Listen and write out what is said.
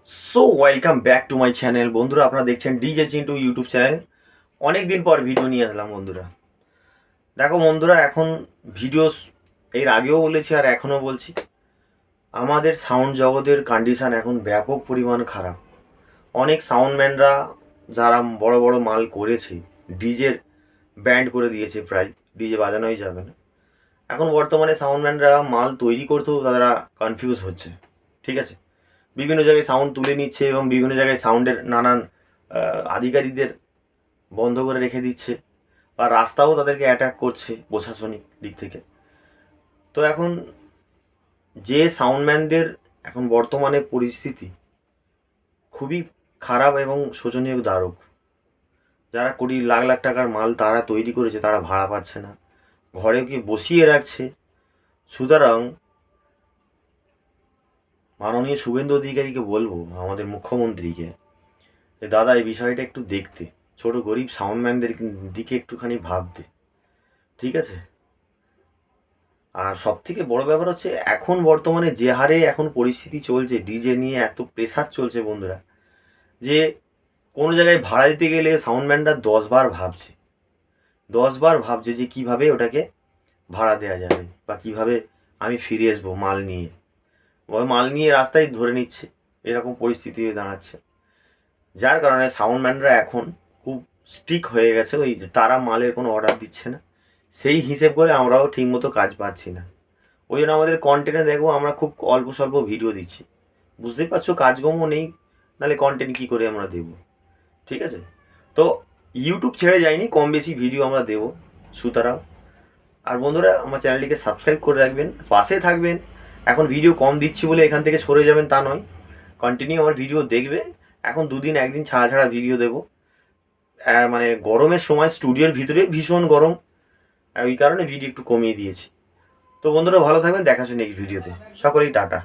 So welcome back to my channel. বন্ধুরা, আপনারা দেখছেন ডিজে চিন্টু ইউটিউব চ্যানেল। অনেক দিন পর ভিডিও নিয়ে আসলাম বন্ধুরা। দেখো বন্ধুরা, এখন ভিডিও এর আগেও বলেছি আর এখনও বলছি, আমাদের সাউন্ড জগতের কন্ডিশান এখন ব্যাপক পরিমাণ খারাপ। অনেক সাউন্ডম্যানরা যারা বড় বড় মাল করেছে, ডিজের ব্যান্ড করে দিয়েছে, প্রায় ডিজে বাজানোই যাবে না। এখন বর্তমানে সাউন্ডম্যানরা মাল তৈরি করতেও তারা কনফিউজ হচ্ছে। ঠিক আছে, বিভিন্ন জায়গায় সাউন্ড তুলে নিচ্ছে এবং বিভিন্ন জায়গায় সাউন্ডের নানান আধিকারিকদের বন্ধ করে রেখে দিচ্ছে, বা রাস্তাও তাদেরকে অ্যাটাক করছে প্রশাসনিক দিক থেকে। তো এখন যে সাউন্ডম্যানদের এখন বর্তমানে পরিস্থিতি খুবই খারাপ এবং শোচনীয় দারুক। যারা কোটি লাখ লাখ টাকার মাল তারা তৈরি করেছে, তারা ভাড়া পাচ্ছে না, ঘরে কি বসিয়ে রাখছে। সুতরাং মাননীয় শুভেন্দু অধিকারীকে বলবো, আমাদের মুখ্যমন্ত্রীকে, যে দাদা এই বিষয়টা একটু দেখতে, ছোট গরিব সাউন্ডম্যানদের দিকে একটুখানি ভাবতে। ঠিক আছে, আর সব থেকে বড় ব্যাপার হচ্ছে এখন বর্তমানে যে হারে এখন পরিস্থিতি চলছে, ডিজে নিয়ে এত প্রেসার চলছে বন্ধুরা, যে কোনো জায়গায় ভাড়া দিতে গেলে সাউন্ডম্যানরা 10 বার ভাবছে, 10 বার ভাবছে যে কিভাবে ওটাকে ভাড়া দেওয়া যাবে, বা কিভাবে আমি ফিরে আসবো মাল নিয়ে। মাল নিয়ে রাস্তায় ধরে নিচ্ছে, এরকম পরিস্থিতি হয়ে দাঁড়াচ্ছে। যার কারণে সাউন্ডম্যানরা এখন খুব স্ট্রিক্ট হয়ে গেছে, ওই তারা মালের কোনো অর্ডার দিচ্ছে না, সেই হিসেব করে আমরাও ঠিকমতো কাজ পাচ্ছি না। ওই জন্য আমাদের কন্টেন্টে দেখবো আমরা খুব অল্প স্বল্প ভিডিও দিচ্ছি। বুঝতেই পারছো, কাজকর্ম নেই, নাহলে কন্টেন্ট কী করে আমরা দেবো। ঠিক আছে, তো ইউটিউব ছেড়ে যায়নি, কম বেশি ভিডিও আমরা দেবো। সুতরাং আর বন্ধুরা, আমার চ্যানেলটিকে সাবস্ক্রাইব করে রাখবেন, পাশে থাকবেন। এখন ভিডিও কম দিচ্ছি বলে এখান থেকে সরে যাবেন তা নয়, কন্টিনিউ আমার ভিডিও দেখবে। এখন দুদিন একদিন ছাড়া ছাড়া ভিডিও দেবো। মানে গরমের সময় স্টুডিওর ভিতরে ভীষণ গরম, ওই কারণে ভিডিও একটু কমিয়ে দিয়েছি। তো বন্ধুরা ভালো থাকবেন, দেখাশোনা এই ভিডিওতে। সকলেই টাটা।